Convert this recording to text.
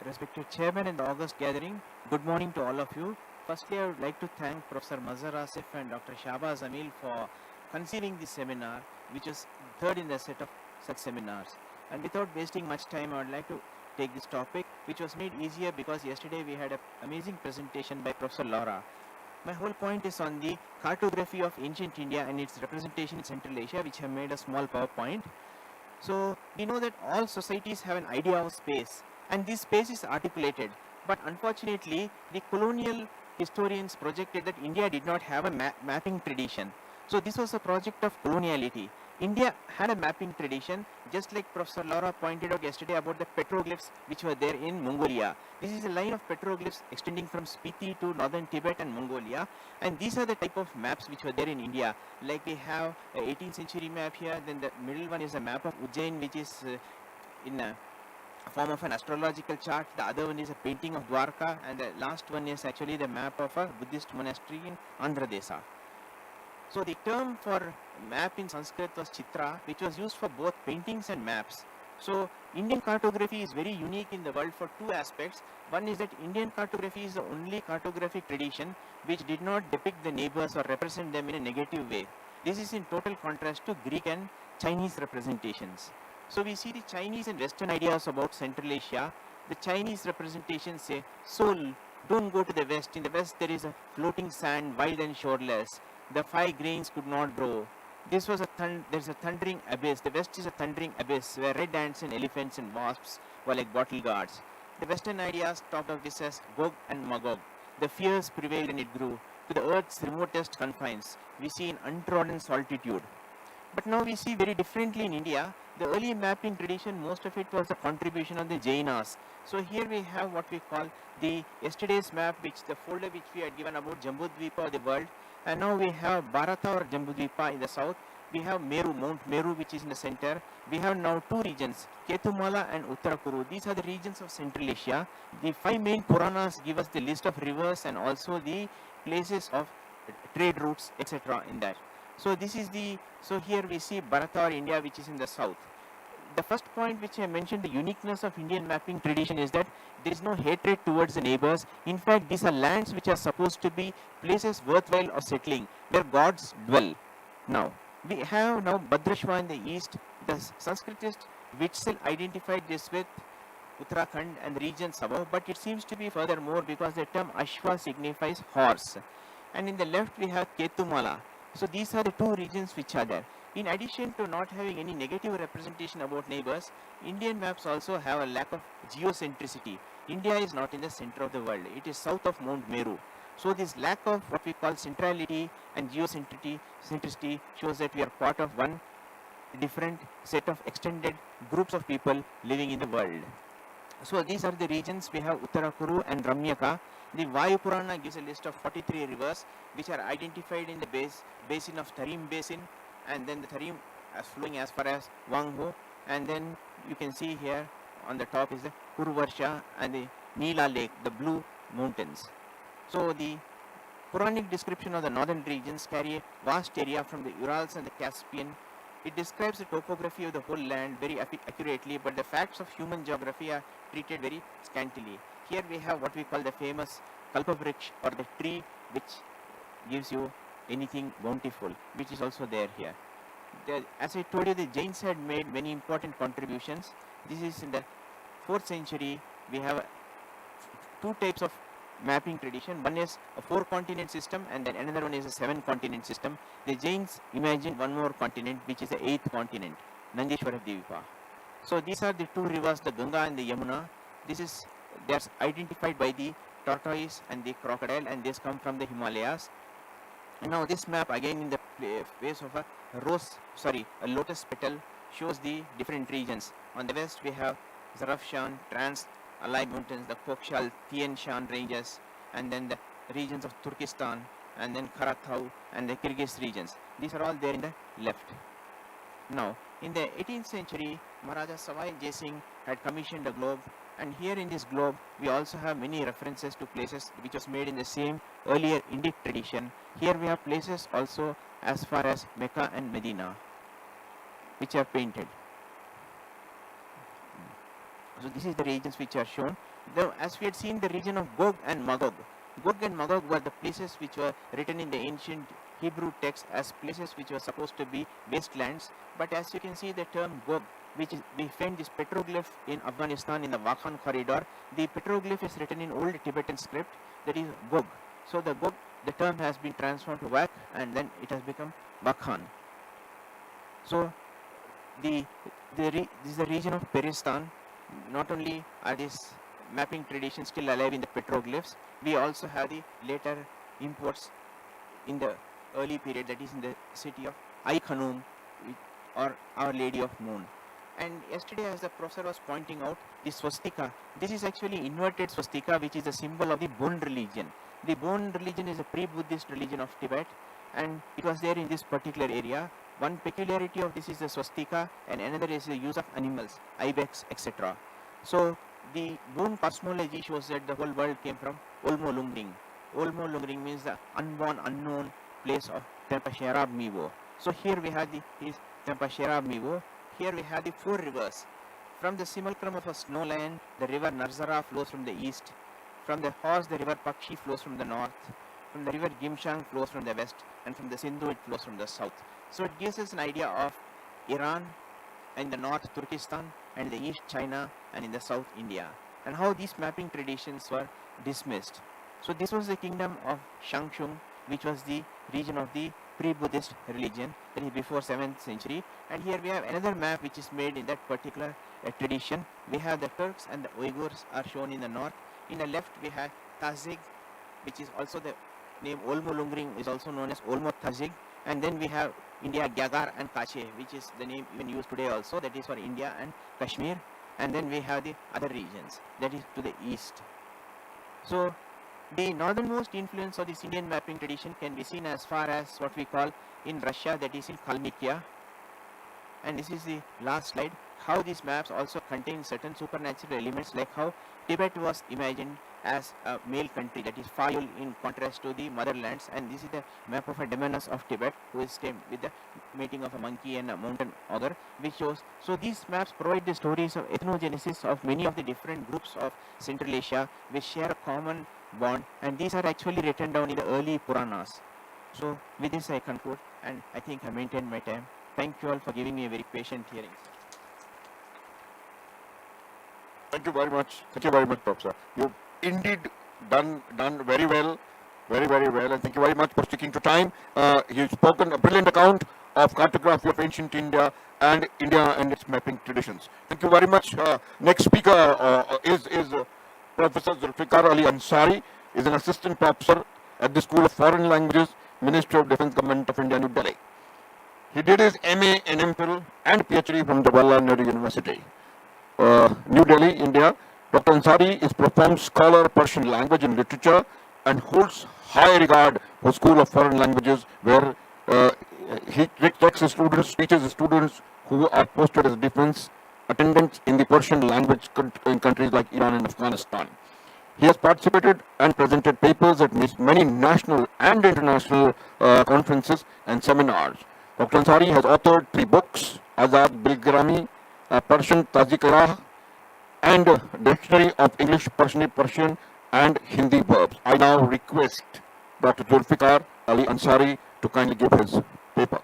Respected Chairman and the August gathering, good morning to all of you. Firstly, I would like to thank Professor Mazhar Asif and Dr. Shahbaz Amil for conceiving this seminar, which is third in the set of such seminars. And without wasting much time, I would like to take this topic, which was made easier because yesterday we had an amazing presentation by Professor Laura. My whole point is on the cartography of ancient India and its representation in Central Asia, which I have made a small PowerPoint. So we know that all societies have an idea of space, and this space is articulated. But unfortunately, the colonial historians projected that India did not have a mapping tradition. So this was a project of coloniality. India had a mapping tradition, just like Professor Laura pointed out yesterday about the petroglyphs which were there in Mongolia. This is a line of petroglyphs extending from Spiti to northern Tibet and Mongolia, and these are the type of maps which were there in India. Like we have a 18th century map here, then the middle one is a map of Ujjain, which is in a form of an astrological chart. The other one is a painting of Dwarka, and the last one is actually the map of a Buddhist monastery in Andhra Desa. So the term for map in Sanskrit was Chitra, which was used for both paintings and maps. So Indian cartography is very unique in the world for two aspects. One is that Indian cartography is the only cartographic tradition which did not depict the neighbors or represent them in a negative way. This is in total contrast to Greek and Chinese representations. So we see the Chinese and Western ideas about Central Asia. The Chinese representations say, Seoul, don't go to the west. In the west there is a floating sand, wild and shoreless. The 5 grains could not grow. This was there's a thundering abyss. The west is a thundering abyss where red ants and elephants and wasps were like bottle guards. The Western ideas talked of this as Gog and Magog. The fears prevailed and it grew. To the earth's remotest confines, we see an untrodden solitude. But now we see very differently in India. The early mapping tradition, most of it was a contribution of the Jainas. So here we have what we call the yesterday's map, which the folder which we had given about Jambudvipa of the world. And now we have Bharata or Jambudvipa in the south. We have Meru, Mount Meru, which is in the center. We have now two regions, Ketumala and Uttarakuru. These are the regions of Central Asia. The 5 main Puranas give us the list of rivers and also the places of trade routes, etc. in that. So this is so here we see Bharata or India, which is in the south. The first point which I mentioned, the uniqueness of Indian mapping tradition, is that there is no hatred towards the neighbors. In fact, these are lands which are supposed to be places worthwhile of settling, where gods dwell. Now, we have now Bhadrashva in the east. The Sanskritist Witzel identified this with Uttarakhand and the regions above, but it seems to be furthermore because the term Ashwa signifies horse. And in the left we have Ketumala. So these are the two regions which are there. In addition to not having any negative representation about neighbors, Indian maps also have a lack of geocentricity. India is not in the center of the world. It is south of Mount Meru. So this lack of what we call centrality and geocentricity shows that we are part of one different set of extended groups of people living in the world. So these are the regions. We have Uttarakuru and Ramyaka. The Vayu Purana gives a list of 43 rivers which are identified in the basin of Tarim Basin, and then the Tarim flowing as far as Wangho, and then you can see here on the top is the Kuruvarsha and the Neela Lake, the blue mountains. So the Puranic description of the northern regions carry a vast area from the Urals and the Caspian. It describes the topography of the whole land very accurately, but the facts of human geography are treated very scantily. Here we have what we call the famous Kalpavriksha, or the tree which gives you anything bountiful, which is also there here. As I told you, the Jains had made many important contributions. This is in the 4th century. We have two types of mapping tradition. One is a 4-continent system, and then another one is a 7-continent system. The Jains imagined one more continent, which is the 8th continent, Nandeshwara Dvipa. So these are the two rivers, the Ganga and the Yamuna. They are identified by the tortoise and the crocodile, and these come from the Himalayas. And now this map, again in the face of a lotus petal, shows the different regions. On the west we have Zarafshan, Trans-Alai Mountains, the Kokshal, Tian Shan ranges, and then the regions of Turkestan, and then Karathau and the Kyrgyz regions. These are all there in the left. Now, in the 18th century, Maharaja Savai Jai Singh had commissioned a globe, and here in this globe we also have many references to places which was made in the same earlier Indic tradition. Here we have places also as far as Mecca and Medina, which are painted. So this is the regions which are shown. As we had seen, the region of Gog and Magog. Gog and Magog were the places which were written in the ancient Hebrew text as places which were supposed to be wastelands. But as you can see, the term Gog, which is, we find this petroglyph in Afghanistan in the Wakhan corridor. The petroglyph is written in old Tibetan script, that is Gog. So the Gog, the term has been transformed to Wak, and then it has become Wakhan. So this is the region of Peristan. Not only are these mapping traditions still alive in the petroglyphs, we also have the later imports in the early period, that is in the city of Ai-Khanum or Our Lady of Moon. And yesterday, as the professor was pointing out, the swastika, this is actually inverted swastika, which is a symbol of the Bon religion. The Bon religion is a pre-Buddhist religion of Tibet, and it was there in this particular area. One peculiarity of this is the swastika, and another is the use of animals, ibex, etc. So the Bon cosmology shows that the whole world came from Olmo Lungring. Olmo Lungring means the unborn, unknown place of Tempa Sherab Miwo. So here we have the Tempa Sherab Miwo. Here we have the four rivers. From the simulacrum of a snow lion, the river Narzara flows from the east. From the horse, the river Pakshi flows from the north. From the river Gimshang flows from the west. And from the Sindhu, it flows from the south. So it gives us an idea of Iran, and the north Turkestan, and the east China, and in the south India, and how these mapping traditions were dismissed. So this was the kingdom of Shangshung, which was the region of the pre-Buddhist religion, that is before 7th century. And here we have another map which is made in that particular tradition. We have the Turks and the Uyghurs are shown in the north. In the left we have Tazig, which is also the name Olmo Lungring is also known as Olmo Tazig. And then we have India, Gyagar and Kache, which is the name even used today also, that is for India and Kashmir. And then we have the other regions, that is to the east. So the northernmost influence of this Indian mapping tradition can be seen as far as what we call in Russia, that is in Kalmykia. And this is the last slide, how these maps also contain certain supernatural elements, like how Tibet was imagined as a male country, that is Fayul, in contrast to the motherlands. And this is the map of a demoness of Tibet who is tamed with the mating of a monkey and a mountain ogre, which shows. So these maps provide the stories of ethnogenesis of many of the different groups of Central Asia, which share a common bond, and these are actually written down in the early Puranas. So with this I conclude, and I think I maintained my time. Thank you all for giving me a very patient hearing. Thank you very much. Thank you very much, Professor. You've indeed done very well, very well, and thank you very much for sticking to time. You've spoken a brilliant account of cartography of ancient India and its mapping traditions. Thank you very much. Next speaker is Professor Zulfikar Ali Ansari. Is an assistant professor at the School of Foreign Languages, Ministry of Defence, Government of India, New Delhi. He did his MA and MPhil and PhD from Jawaharlal Nehru University, New Delhi, India. Dr. Ansari is profound scholar of Persian language and literature and holds high regard for School of Foreign Languages, where he teaches students who are posted as defense attendants in the Persian language in countries like Iran and Afghanistan. He has participated and presented papers at many national and international conferences and seminars. Dr. Ansari has authored 3 books, Azad Bilgrami, Persian Tajik and Dictionary of English Persian and Hindi verbs. I now request Dr. Zulfikar Ali Ansari to kindly give his paper.